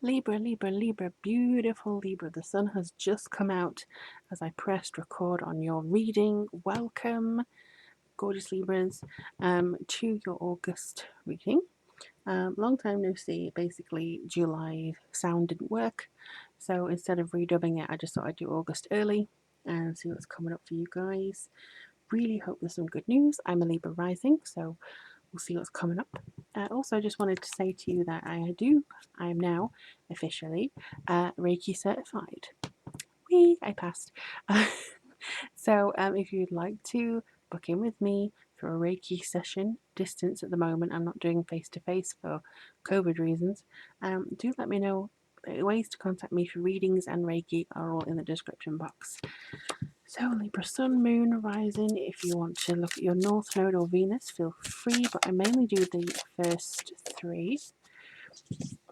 Libra, Libra, Libra, beautiful Libra. The sun has just come out as I pressed record on your reading. Welcome, gorgeous Libras, to your August reading. Long time no see. Basically, July sound didn't work, so instead of redubbing it, I just thought I'd do August early and see what's coming up for you guys. Really hope there's some good news. I'm a Libra rising, so we'll see what's coming up. Also, just wanted to say to you that I am now officially Reiki certified. I passed. So if you'd like to book in with me for a Reiki session, distance at the moment, I'm not doing face to face for COVID reasons, do let me know. Ways to contact me for readings and Reiki are all in the description box. So Libra Sun, Moon, Rising, if you want to look at your North Node or Venus, feel free, but I mainly do the first three.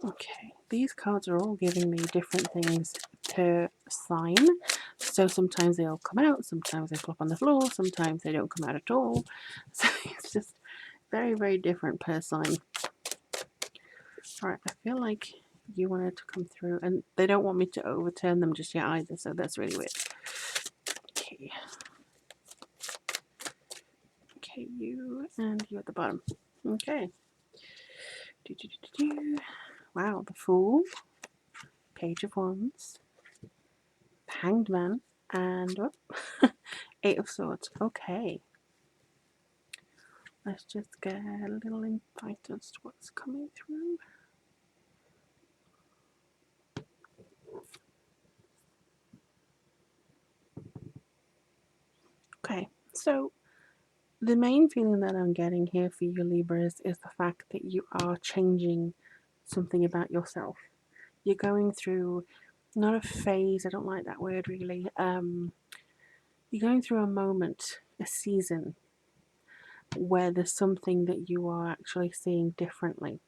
Okay, these cards are all giving me different things per sign. So sometimes they all come out, sometimes they flop on the floor, sometimes they don't come out at all. So it's just very, very different per sign. Alright, I feel like you wanted to come through, and they don't want me to overturn them just yet either, so that's really weird. Okay. Okay, you and you at the bottom. Okay. Wow, the Fool, Page of Wands, Hanged Man, and Eight of Swords. Okay. Let's just get a little insight as to what's coming through. Okay, so the main feeling that I'm getting here for you Libras is the fact that you are changing something about yourself. You're going through not a phase, I don't like that word really. You're going through a moment, a season where there's something that you are actually seeing differently.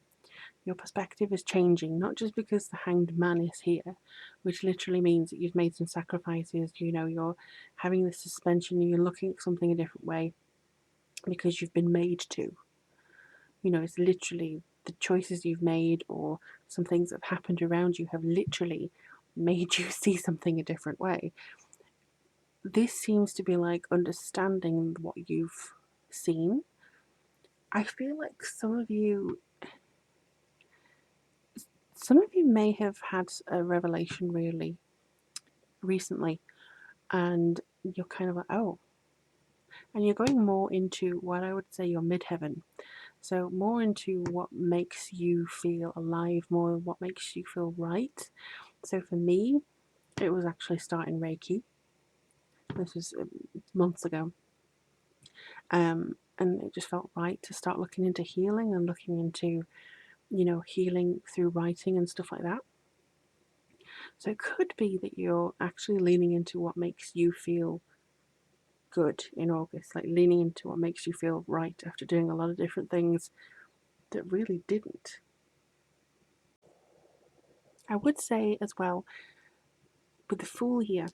Your perspective is changing, not just because the Hanged Man is here, which literally means that you've made some sacrifices, you're having this suspension, and you're looking at something a different way because you've been made to. It's literally the choices you've made or some things that have happened around you have literally made you see something a different way. This seems to be like understanding what you've seen. I feel like some of you may have had a revelation really recently, and you're kind of like, oh, and you're going more into what I would say your midheaven. So more into what makes you feel alive, more what makes you feel right. So for me, it was actually starting Reiki. This was months ago. And it just felt right to start looking into healing and looking into, healing through writing and stuff like that. So it could be that you're actually leaning into what makes you feel good in August, like leaning into what makes you feel right after doing a lot of different things that really didn't. I would say as well, with the Fool here,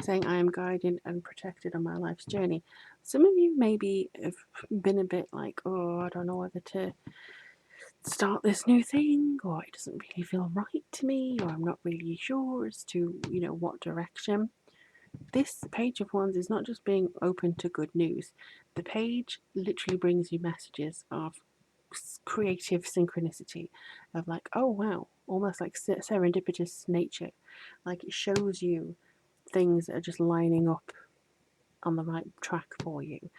saying I am guided and protected on my life's journey, some of you maybe have been a bit like, oh, I don't know whether to start this new thing, or it doesn't really feel right to me, or I'm not really sure as to, what direction. This Page of Wands is not just being open to good news. The page literally brings you messages of creative synchronicity, of like, oh wow, almost like serendipitous nature. Like it shows you things that are just lining up on the right track for you.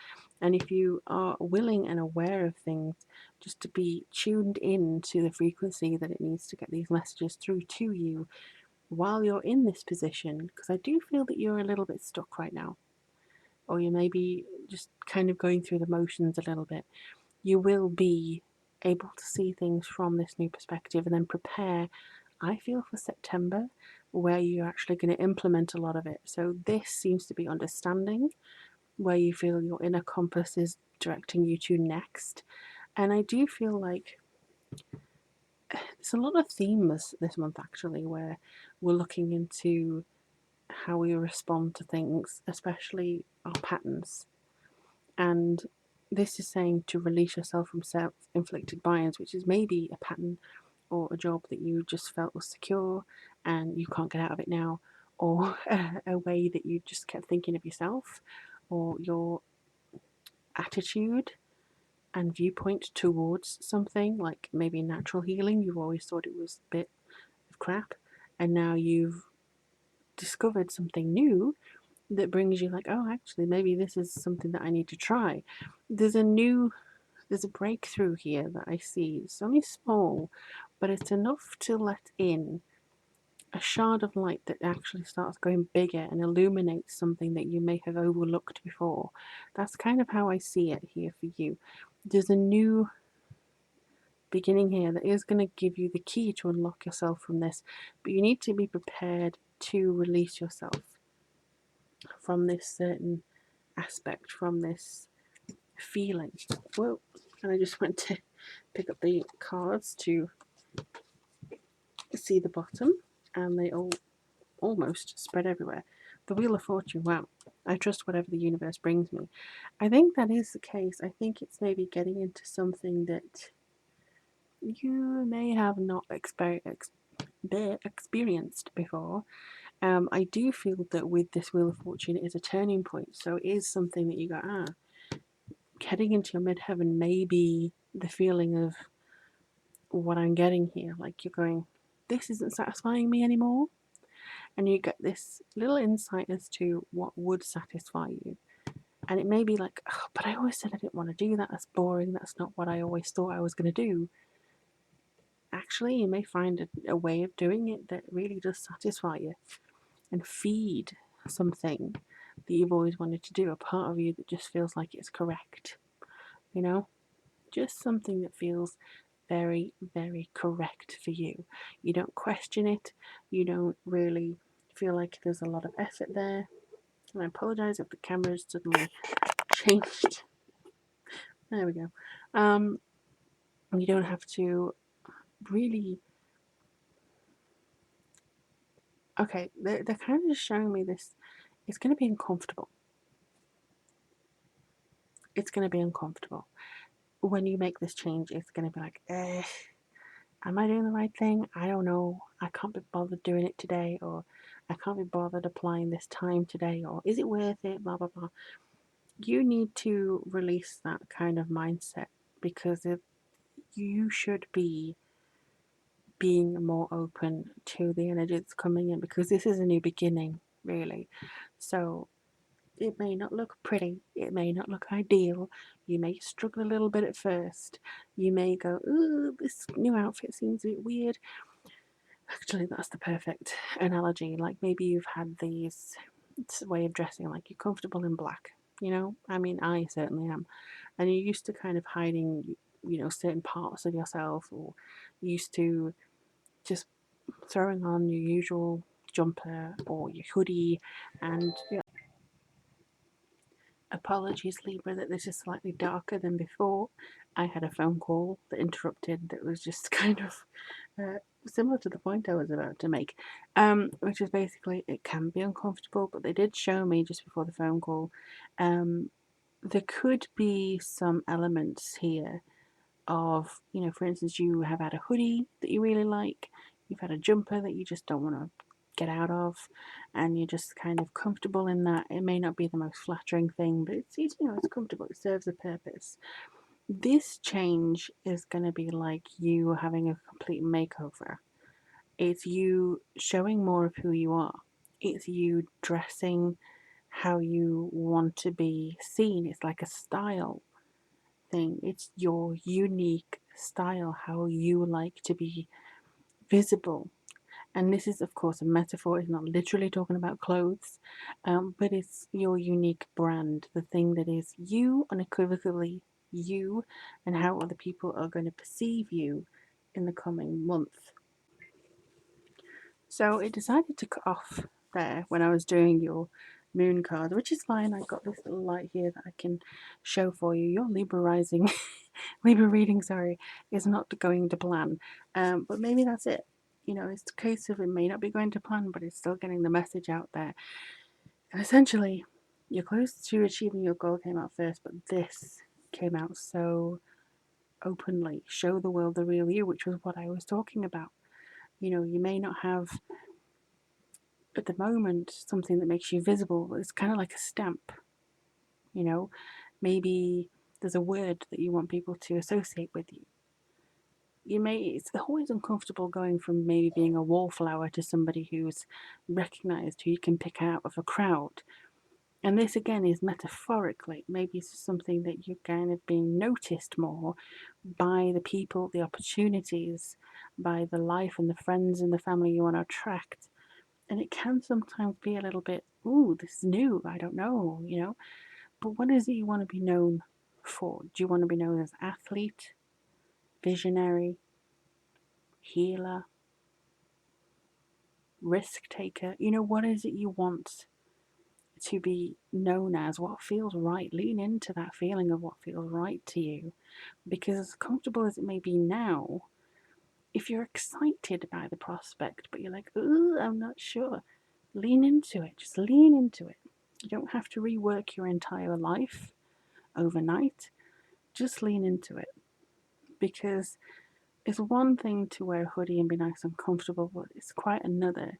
And if you are willing and aware of things, just to be tuned in to the frequency that it needs to get these messages through to you while you're in this position, because I do feel that you're a little bit stuck right now, or you may be just kind of going through the motions a little bit, you will be able to see things from this new perspective and then prepare, I feel, for September, where you're actually going to implement a lot of it. So this seems to be understanding, where you feel your inner compass is directing you to next. And I do feel like it's a lot of themes this month actually, where we're looking into how we respond to things, especially our patterns. And this is saying to release yourself from self-inflicted binds, which is maybe a pattern or a job that you just felt was secure and you can't get out of it now, or a way that you just kept thinking of yourself, or your attitude and viewpoint towards something, like maybe natural healing. You've always thought it was a bit of crap, and now you've discovered something new that brings you like, oh, actually, maybe this is something that I need to try. There's a breakthrough here that I see. It's only small, but it's enough to let in a shard of light that actually starts going bigger and illuminates something that you may have overlooked before. That's kind of how I see it here for you. There's a new beginning here that is going to give you the key to unlock yourself from this, but you need to be prepared to release yourself from this certain aspect, from this feeling. Whoa, and I just went to pick up the cards to see the bottom, and they all almost spread everywhere. The Wheel of Fortune, wow. I trust whatever the universe brings me. I think that is the case. I think it's maybe getting into something that you may have not experienced before. I do feel that with this Wheel of Fortune, it is a turning point. So it is something that you go, heading into your midheaven may be the feeling of what I'm getting here. Like you're going, this isn't satisfying me anymore. And you get this little insight as to what would satisfy you. And it may be like, oh, but I always said I didn't want to do that. That's boring. That's not what I always thought I was going to do. Actually, you may find a way of doing it that really does satisfy you and feed something that you've always wanted to do, a part of you that just feels like it's correct. You know, just something that feels very, very correct for you. You don't question it. You don't really feel like there's a lot of effort there. And I apologise if the camera's suddenly changed. There we go. You don't have to really. Okay, they're kind of just showing me this. It's going to be uncomfortable. It's going to be uncomfortable. When you make this change, it's going to be like, am I doing the right thing? I don't know. I can't be bothered doing it today, or I can't be bothered applying this time today, or is it worth it? Blah, blah, blah. You need to release that kind of mindset because you should be being more open to the energy that's coming in, because this is a new beginning, really. So it may not look pretty, it may not look ideal, you may struggle a little bit at first, you may go, ooh, this new outfit seems a bit weird. Actually, that's the perfect analogy. Like maybe you've had these way of dressing, like you're comfortable in black, you know? I mean, I certainly am. And you're used to kind of hiding, certain parts of yourself, or used to just throwing on your usual jumper or your hoodie, and apologies, Libra, that this is slightly darker than before. I had a phone call that interrupted that was just kind of similar to the point I was about to make, which is basically it can be uncomfortable, but they did show me just before the phone call. There could be some elements here of, for instance, you have had a hoodie that you really like, you've had a jumper that you just don't want to get out of, and you're just kind of comfortable in that. It may not be the most flattering thing, but it's comfortable, it serves a purpose. This change is going to be like you having a complete makeover. It's you showing more of who you are. It's you dressing how you want to be seen. It's like a style thing. It's your unique style, how you like to be visible. And this is, of course, a metaphor. It's not literally talking about clothes, but it's your unique brand, the thing that is you, unequivocally you, and how other people are going to perceive you in the coming month. So it decided to cut off there when I was doing your moon card, which is fine. I got this little light here that I can show for you. Your Libra rising, Libra reading, sorry, is not going to plan. But maybe that's it. It's a case of it may not be going to plan, but it's still getting the message out there. And essentially, you're close to achieving your goal came out first, but this came out so openly, show the world the real you, which was what I was talking about. You may not have at the moment something that makes you visible. It's kind of like a stamp, you know. Maybe there's a word that you want people to associate with you. It's always uncomfortable going from maybe being a wallflower to somebody who's recognized, who you can pick out of a crowd. And this again is metaphorically, maybe it's something that you're kind of being noticed more by the people, the opportunities, by the life and the friends and the family you want to attract. And it can sometimes be a little bit, ooh, this is new, I don't know. But what is it you want to be known for? Do you want to be known as athlete, visionary, healer, risk taker? What is it you want to be known as? What feels right? Lean into that feeling of what feels right to you. Because as comfortable as it may be now, if you're excited by the prospect, but you're like, ooh, I'm not sure, lean into it. Just lean into it. You don't have to rework your entire life overnight. Just lean into it. Because it's one thing to wear a hoodie and be nice and comfortable, but it's quite another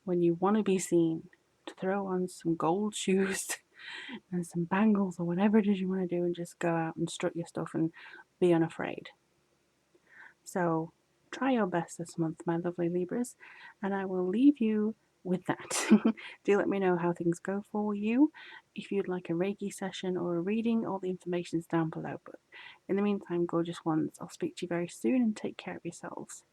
when you want to be seen to throw on some gold shoes and some bangles or whatever it is you want to do and just go out and strut your stuff and be unafraid. So try your best this month, my lovely Libras, and I will leave you with that. Do let me know how things go for you. If you'd like a Reiki session or a reading, all the information's down below. But in the meantime, gorgeous ones, I'll speak to you very soon and take care of yourselves.